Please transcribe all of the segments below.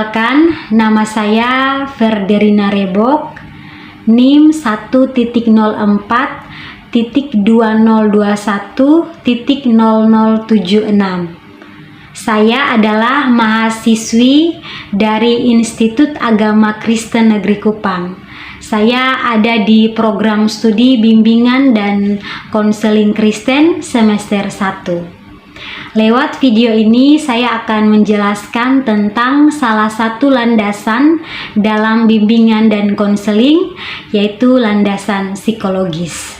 Perkenalkan, nama saya Ferderina Rebok, NIM 1.004.2021.0076. Saya adalah mahasiswi dari Institut Agama Kristen Negeri Kupang. Saya ada di program studi bimbingan dan konseling Kristen semester 1. Lewat video ini saya akan menjelaskan tentang salah satu landasan dalam bimbingan dan konseling, yaitu landasan psikologis.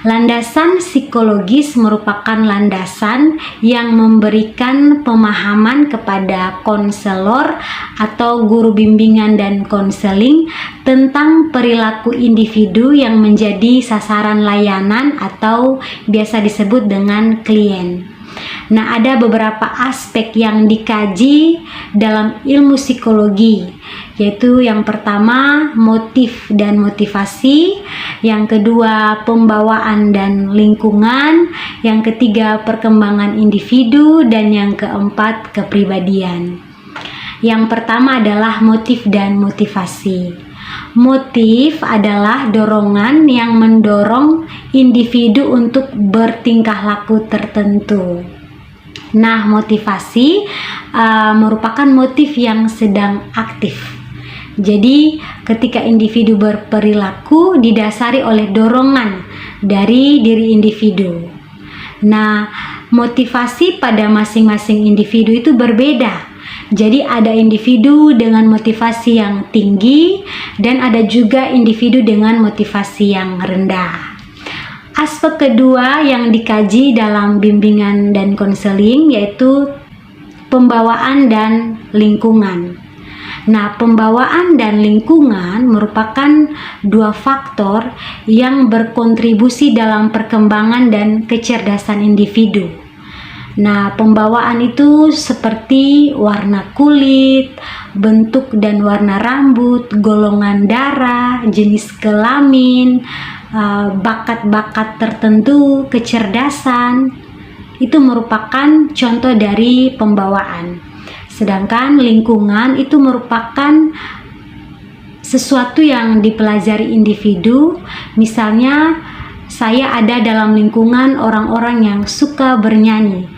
Landasan psikologis merupakan landasan yang memberikan pemahaman kepada konselor atau guru bimbingan dan konseling tentang perilaku individu yang menjadi sasaran layanan atau biasa disebut dengan klien. Nah, ada beberapa aspek yang dikaji dalam ilmu psikologi, yaitu yang pertama motif dan motivasi, yang kedua pembawaan dan lingkungan, yang ketiga perkembangan individu, dan yang keempat kepribadian. Yang pertama adalah motif dan motivasi. Motif adalah dorongan yang mendorong individu untuk bertingkah laku tertentu. Nah, motivasi merupakan motif yang sedang aktif. Jadi, ketika individu berperilaku didasari oleh dorongan dari diri individu. Nah, motivasi pada masing-masing individu itu berbeda. Jadi ada individu dengan motivasi yang tinggi dan ada juga individu dengan motivasi yang rendah. Aspek kedua yang dikaji dalam bimbingan dan konseling yaitu pembawaan dan lingkungan. Nah, pembawaan dan lingkungan merupakan dua faktor yang berkontribusi dalam perkembangan dan kecerdasan individu. Nah, pembawaan itu seperti warna kulit, bentuk dan warna rambut, golongan darah, jenis kelamin, bakat-bakat tertentu, kecerdasan. Itu merupakan contoh dari pembawaan. Sedangkan lingkungan itu merupakan sesuatu yang dipelajari individu. Misalnya, saya ada dalam lingkungan orang-orang yang suka bernyanyi.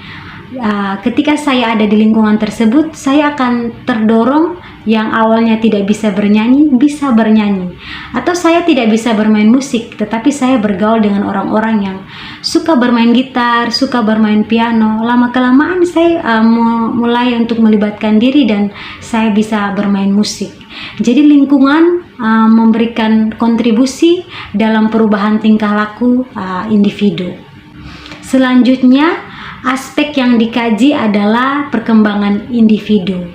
Ketika saya ada di lingkungan tersebut, saya akan terdorong yang awalnya tidak bisa bernyanyi, bisa bernyanyi. Atau saya tidak bisa bermain musik, tetapi saya bergaul dengan orang-orang yang suka bermain gitar, suka bermain piano. Lama-kelamaan saya mulai untuk melibatkan diri dan saya bisa bermain musik. Jadi lingkungan memberikan kontribusi dalam perubahan tingkah laku individu. Selanjutnya, aspek yang dikaji adalah perkembangan individu.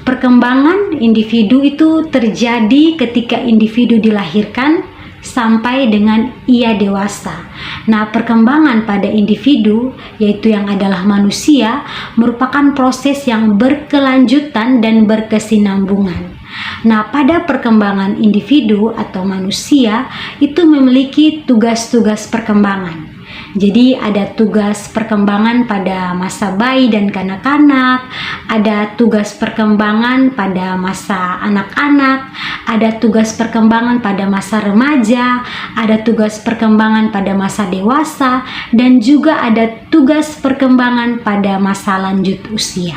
Perkembangan individu itu terjadi ketika individu dilahirkan sampai dengan ia dewasa. Nah, perkembangan pada individu, yaitu yang adalah manusia, merupakan proses yang berkelanjutan dan berkesinambungan. Nah, pada perkembangan individu atau manusia itu memiliki tugas-tugas perkembangan. Jadi ada tugas perkembangan pada masa bayi dan kanak-kanak, ada tugas perkembangan pada masa anak-anak, ada tugas perkembangan pada masa remaja, ada tugas perkembangan pada masa dewasa, dan juga ada tugas perkembangan pada masa lanjut usia.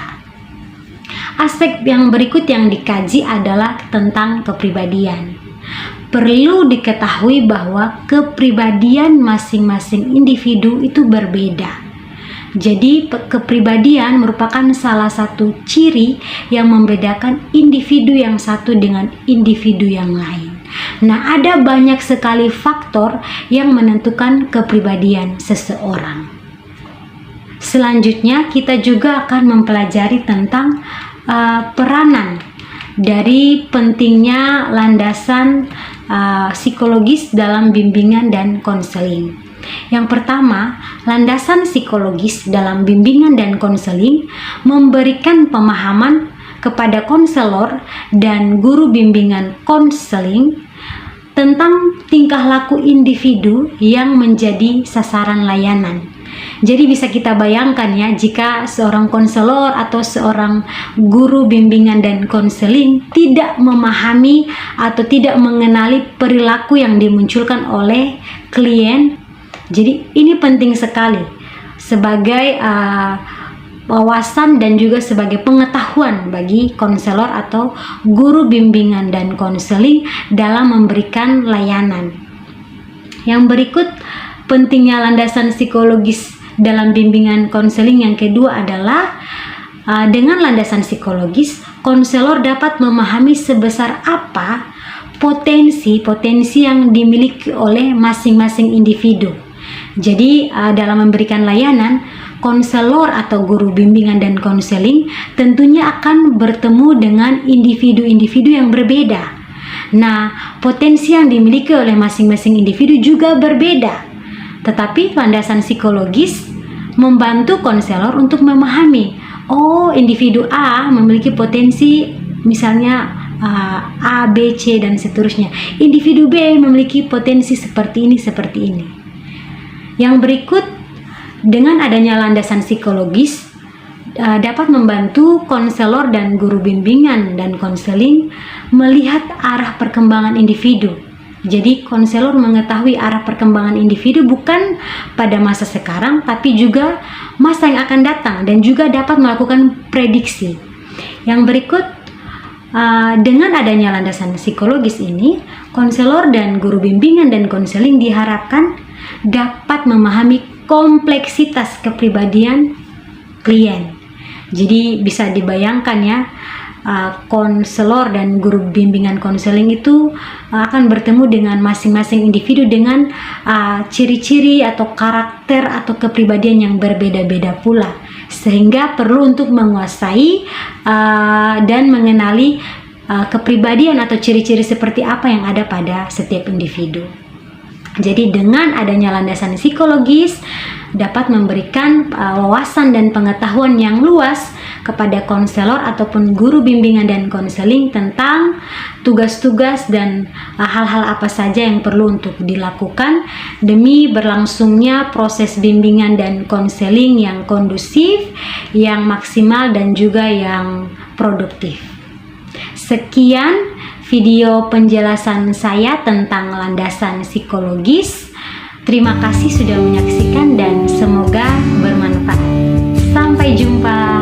Aspek yang berikut yang dikaji adalah tentang kepribadian. Perlu diketahui bahwa kepribadian masing-masing individu itu berbeda. Jadi, kepribadian merupakan salah satu ciri yang membedakan individu yang satu dengan individu yang lain. Nah, ada banyak sekali faktor yang menentukan kepribadian seseorang. Selanjutnya, kita juga akan mempelajari tentang peranan dari pentingnya landasan psikologis dalam bimbingan dan konseling. Yang pertama, landasan psikologis dalam bimbingan dan konseling memberikan pemahaman kepada konselor dan guru bimbingan konseling tentang tingkah laku individu yang menjadi sasaran layanan. Jadi bisa kita bayangkan ya, jika seorang konselor atau seorang guru bimbingan dan konseling tidak memahami atau tidak mengenali perilaku yang dimunculkan oleh klien. Jadi ini penting sekali sebagai wawasan dan juga sebagai pengetahuan bagi konselor atau guru bimbingan dan konseling dalam memberikan layanan. Yang berikut, pentingnya landasan psikologis dalam bimbingan konseling yang kedua adalah dengan landasan psikologis, konselor dapat memahami sebesar apa potensi yang dimiliki oleh masing-masing individu. Jadi dalam memberikan layanan, konselor atau guru bimbingan dan konseling tentunya akan bertemu dengan individu-individu yang berbeda. Nah, potensi yang dimiliki oleh masing-masing individu juga berbeda. Tetapi landasan psikologis membantu konselor untuk memahami, oh, individu A memiliki potensi misalnya A, B, C dan seterusnya. Individu B memiliki potensi seperti ini. Yang berikut, dengan adanya landasan psikologis dapat membantu konselor dan guru bimbingan dan konseling melihat arah perkembangan individu. Jadi konselor mengetahui arah perkembangan individu bukan pada masa sekarang, tapi juga masa yang akan datang, dan juga dapat melakukan prediksi. Yang berikut, dengan adanya landasan psikologis ini, konselor dan guru bimbingan dan konseling diharapkan dapat memahami kompleksitas kepribadian klien. Jadi bisa dibayangkan ya, konselor dan guru bimbingan konseling itu akan bertemu dengan masing-masing individu dengan ciri-ciri atau karakter atau kepribadian yang berbeda-beda pula, sehingga perlu untuk menguasai dan mengenali kepribadian atau ciri-ciri seperti apa yang ada pada setiap individu. Jadi dengan adanya landasan psikologis dapat memberikan wawasan dan pengetahuan yang luas kepada konselor ataupun guru bimbingan dan konseling tentang tugas-tugas dan hal-hal apa saja yang perlu untuk dilakukan demi berlangsungnya proses bimbingan dan konseling yang kondusif, yang maksimal dan juga yang produktif. Sekian video penjelasan saya tentang landasan psikologis. Terima kasih sudah menyaksikan dan semoga bermanfaat. Sampai jumpa.